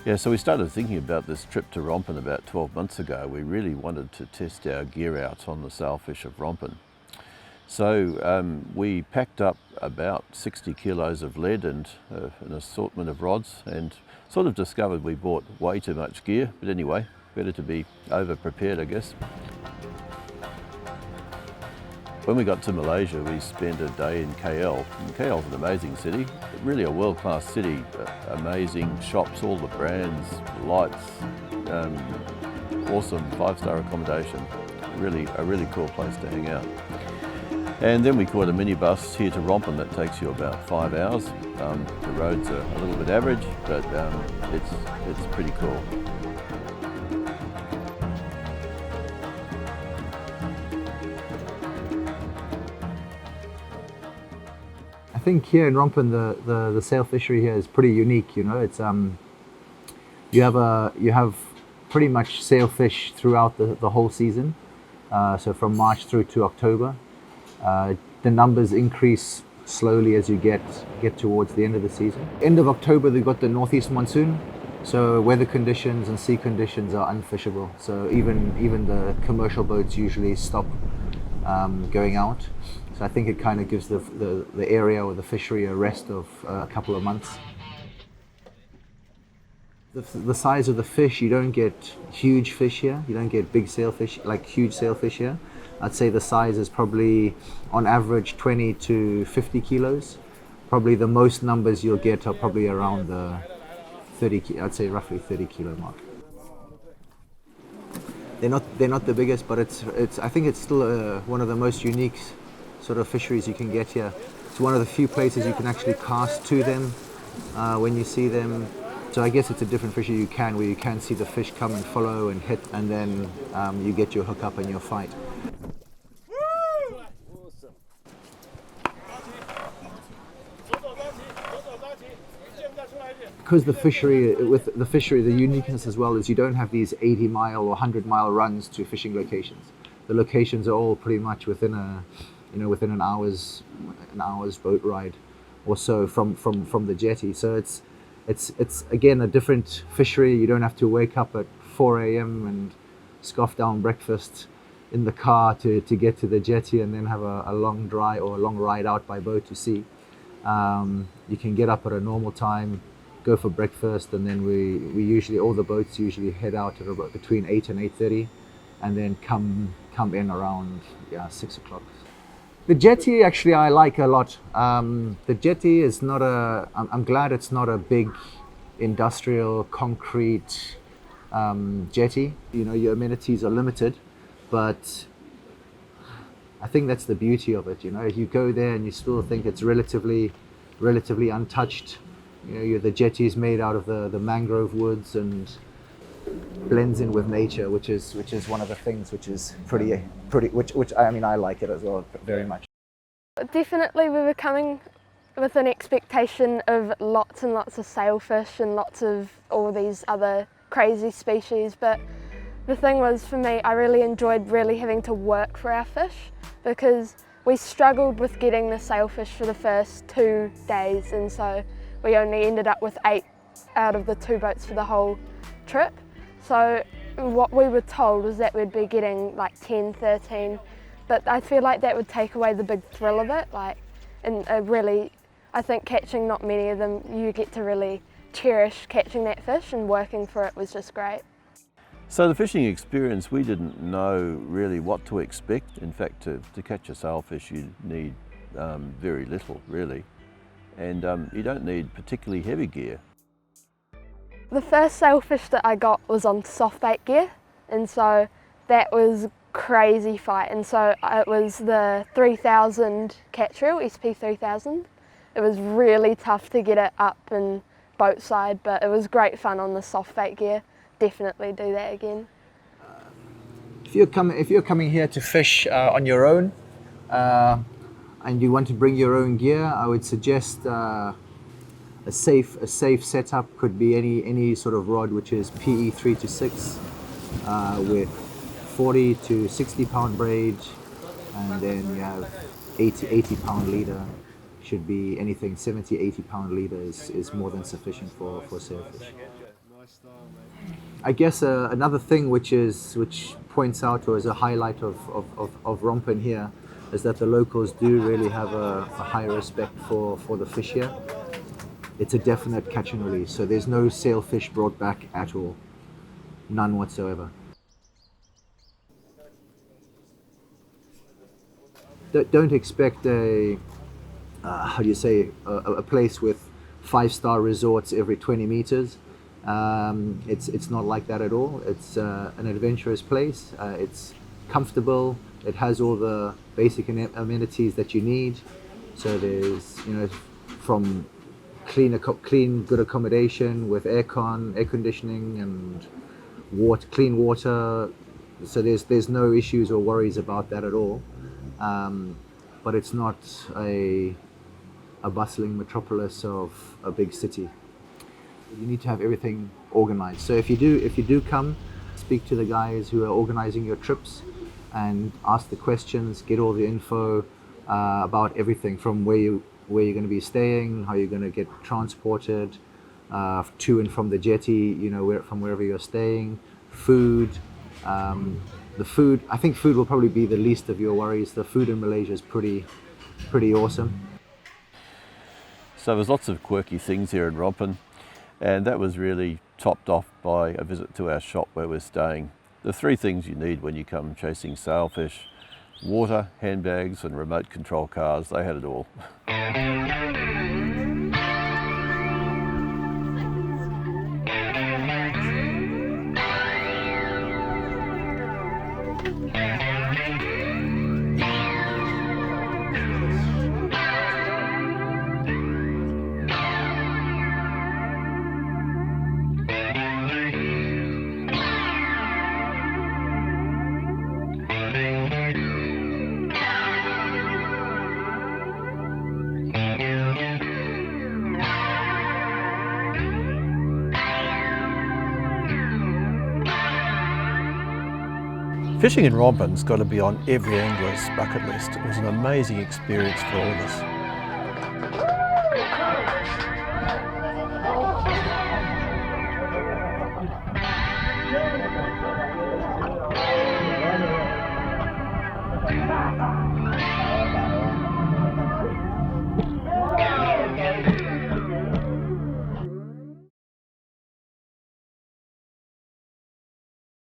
Yeah, so we started thinking about this trip to Rompin about 12 months ago. We really wanted to test our gear out on the Sailfish of Rompin. So we packed up about 60 kilos of lead and an assortment of rods, and sort of discovered we bought way too much gear. But anyway, better to be over-prepared, I guess. When we got to Malaysia, we spent a day in KL. And KL's an amazing city, really a world-class city. Amazing shops, all the brands, lights, awesome five-star accommodation. Really, a really cool place to hang out. And then we caught a minibus here to Rompin that takes you about 5 hours. The roads are a little bit average, but it's pretty cool. I think here in Rompin, the sail fishery here is pretty unique. You know, it's you have pretty much sailfish throughout the whole season. So from March through to October, the numbers increase slowly as you get towards the end of the season. End of October, they've got the northeast monsoon, so weather conditions and sea conditions are unfishable. So even the commercial boats usually stop going out. So I think it kind of gives the area or the fishery a rest of a couple of months. The size of the fish, you don't get huge fish here. You don't get big sailfish, like huge sailfish here. I'd say the size is probably on average 20 to 50 kilos. Probably the most numbers you'll get are probably around the 30, I'd say roughly 30 kilo mark. They're not the biggest, but I think it's still one of the most unique sort of fisheries you can get here. It's one of the few places you can actually cast to them when you see them. So I guess it's a different fishery where you can see the fish come and follow and hit, and then you get your hook up and your fight. Because the fishery, the uniqueness as well is you don't have these 80-mile or 100-mile runs to fishing locations. The locations are all pretty much within an hour's boat ride or so from the jetty. So it's again a different fishery. You don't have to wake up at 4 a.m. and scoff down breakfast in the car to get to the jetty and then have a long drive or a long ride out by boat to sea. You can get up at a normal time, go for breakfast, and then we usually, all the boats usually head out at about between 8 and 8:30, and then come in around 6 o'clock. The jetty actually I like a lot. The jetty is not I'm glad it's not a big industrial concrete jetty. You know, your amenities are limited, but I think that's the beauty of it. You know, you go there and you still think it's relatively untouched. You know, the jetty is made out of the mangrove woods and blends in with nature, which is one of the things which is pretty which I mean I like it as well very much. Definitely we were coming with an expectation of lots and lots of sailfish and lots of all these other crazy species, but the thing was, for me, I really enjoyed having to work for our fish, because we struggled with getting the sailfish for the first 2 days, and so we only ended up with 8 out of the 2 boats for the whole trip. So what we were told was that we'd be getting like 10, 13, but I feel like that would take away the big thrill of it. And really, I think catching not many of them, you get to really cherish catching that fish, and working for it was just great. So the fishing experience, we didn't know really what to expect. In fact, to catch a sailfish you need very little really, and you don't need particularly heavy gear. The first sailfish that I got was on soft bait gear, and so that was crazy fight. And so it was the 3000 catch reel, SP 3000. It was really tough to get it up and boat side, but it was great fun on the soft bait gear. Definitely do that again. If you're coming here to fish on your own and you want to bring your own gear, I would suggest a safe setup could be any sort of rod which is PE 3 to 6 with 40 to 60 pound braid, and then you have 80 pound leader. Should be anything 70, 80 pound leader is more than sufficient for sailfish. I guess another thing which points out or is a highlight of Rompin here is that the locals do really have a high respect for the fish here. It's a definite catch and release, so there's no sailfish brought back at all, none whatsoever. Don't expect a place with 5-star resorts every 20 meters. It's not like that at all. It's an adventurous place. It's comfortable. It has all the basic amenities that you need. So there's, from clean, good accommodation with air conditioning and clean water. So there's no issues or worries about that at all. But it's not a bustling metropolis of a big city. You need to have everything organized. So if you do come, speak to the guys who are organizing your trips and ask the questions, get all the info about everything from where you're going to be staying, how you're going to get transported to and from the jetty, from wherever you're staying, food. The food, I think food will probably be the least of your worries. The food in Malaysia is pretty awesome. So there's lots of quirky things here in Rompin, and that was really topped off by a visit to our shop where we're staying. The 3 things you need when you come chasing sailfish: water, handbags and remote control cars. They had it all. Fishing in Rompin's got to be on every angler's bucket list. It was an amazing experience for all of us.